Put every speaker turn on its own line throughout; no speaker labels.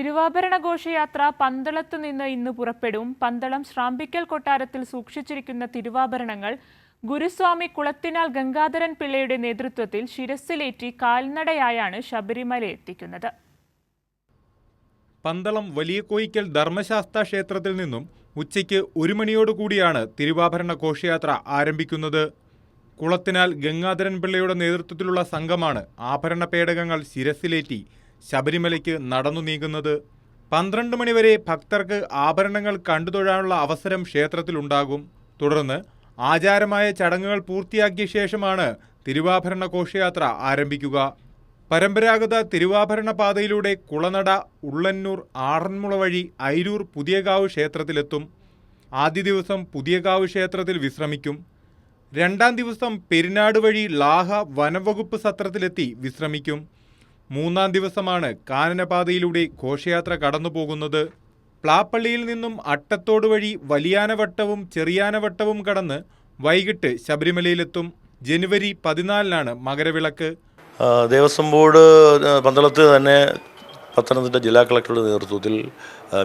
തിരുവാഭരണ ഘോഷയാത്ര പന്തളത്തു നിന്ന് ഇന്ന് പുറപ്പെടും. പന്തളം ശ്രാമ്പിക്കൽ കൊട്ടാരത്തിൽ സൂക്ഷിച്ചിരിക്കുന്ന തിരുവാഭരണങ്ങൾ ഗുരുസ്വാമി കുളത്തിനാൽ ഗംഗാധരൻ പിള്ളയുടെ നേതൃത്വത്തിൽ ശിരസ്സിലേറ്റി കാൽനടയായാണ് ശബരിമല എത്തിക്കുന്നത്.
പന്തളം വലിയ കോയിക്കൽ ധർമ്മശാസ്ത്ര ക്ഷേത്രത്തിൽ നിന്നും ഉച്ചയ്ക്ക് 1 മണിയോടുകൂടിയാണ് തിരുവാഭരണ ഘോഷയാത്ര ആരംഭിക്കുന്നത്. കുളത്തിനാൽ ഗംഗാധരൻ പിള്ളയുടെ നേതൃത്വത്തിലുള്ള സംഘമാണ് ആഭരണ പേടകങ്ങൾ ശിരസ്സിലേറ്റി ശബരിമലയ്ക്ക് നടന്നു നീങ്ങുന്നത്. 12 മണിവരെ ഭക്തർക്ക് ആഭരണങ്ങൾ കണ്ടുതൊഴാനുള്ള അവസരം ക്ഷേത്രത്തിലുണ്ടാകും. തുടർന്ന് ആചാരമായ ചടങ്ങുകൾ പൂർത്തിയാക്കിയ ശേഷമാണ് തിരുവാഭരണ ഘോഷയാത്ര ആരംഭിക്കുക. പരമ്പരാഗത തിരുവാഭരണ പാതയിലൂടെ കുളനട, ഉള്ളന്നൂർ, ആറന്മുള വഴി ഐരൂർ പുതിയകാവ് ക്ഷേത്രത്തിലെത്തും. ആദ്യ ദിവസം പുതിയകാവ് ക്ഷേത്രത്തിൽ വിശ്രമിക്കും. 2ാം ദിവസം പെരിനാട് വഴി ലാഹ വനംവകുപ്പ് സത്രത്തിലെത്തി വിശ്രമിക്കും. 3ാം ദിവസമാണ് കാനനപാതയിലൂടെ ഘോഷയാത്ര കടന്നുപോകുന്നത്. പ്ലാപ്പള്ളിയിൽ നിന്നും അട്ടത്തോട് വഴി വലിയാനവട്ടവും ചെറിയാനവട്ടവും കടന്ന് വൈകിട്ട് ശബരിമലയിലെത്തും. ജനുവരി 14-നാണ് മകരവിളക്ക്.
ദേവസ്വം ബോർഡ് പന്തളത്ത് തന്നെ പത്തനംതിട്ട ജില്ലാ കളക്ടറുടെ നേതൃത്വത്തിൽ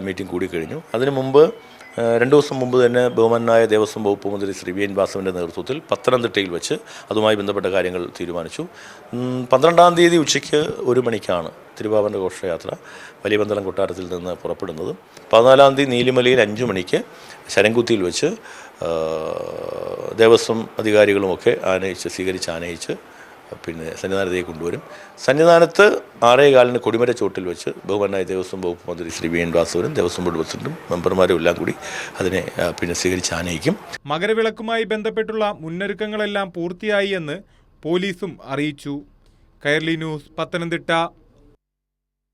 മീറ്റിംഗ് കൂടിക്കഴിഞ്ഞു. അതിനു മുമ്പ് 2 ദിവസം മുമ്പ് തന്നെ ബഹുമാനായ ദേവസ്വം വകുപ്പ് മന്ത്രി ശ്രീ വി എൻ വാസവൻ്റെ നേതൃത്വത്തിൽ പത്തനംതിട്ടയിൽ വെച്ച് അതുമായി ബന്ധപ്പെട്ട കാര്യങ്ങൾ തീരുമാനിച്ചു. 12-ാം തീയതി ഉച്ചയ്ക്ക് 1 മണിക്കാണ് തിരുവാഭരണ ഘോഷയാത്ര വലിയ പന്തളം കൊട്ടാരത്തിൽ നിന്ന് പുറപ്പെടുന്നത്. 14-ാം തീയതി നീലിമലയിൽ 5 മണിക്ക് ശരംകുത്തിയിൽ വെച്ച് ദേവസ്വം അധികാരികളുമൊക്കെ സ്വീകരിച്ച് ആനയിച്ച് സന്നിധാനത്തേക്ക് കൊണ്ടുവരും. സന്നിധാനത്ത് 6:15 കൊടിമര ചോട്ടിൽ വെച്ച് ബഹുമാനായ ദേവസ്വം വകുപ്പ് മന്ത്രി ശ്രീ വി എൻ വാസവനും ദേവസ്വം ബോർഡ് പ്രസിഡന്റും മെമ്പർമാരും എല്ലാം കൂടി അതിനെ സ്വീകരിച്ച് ആനയിക്കും.
മകരവിളക്കുമായി ബന്ധപ്പെട്ടുള്ള മുന്നൊരുക്കങ്ങളെല്ലാം പൂർത്തിയായി എന്ന് പോലീസും അറിയിച്ചു. കൈരളി ന്യൂസ്, പത്തനംതിട്ട.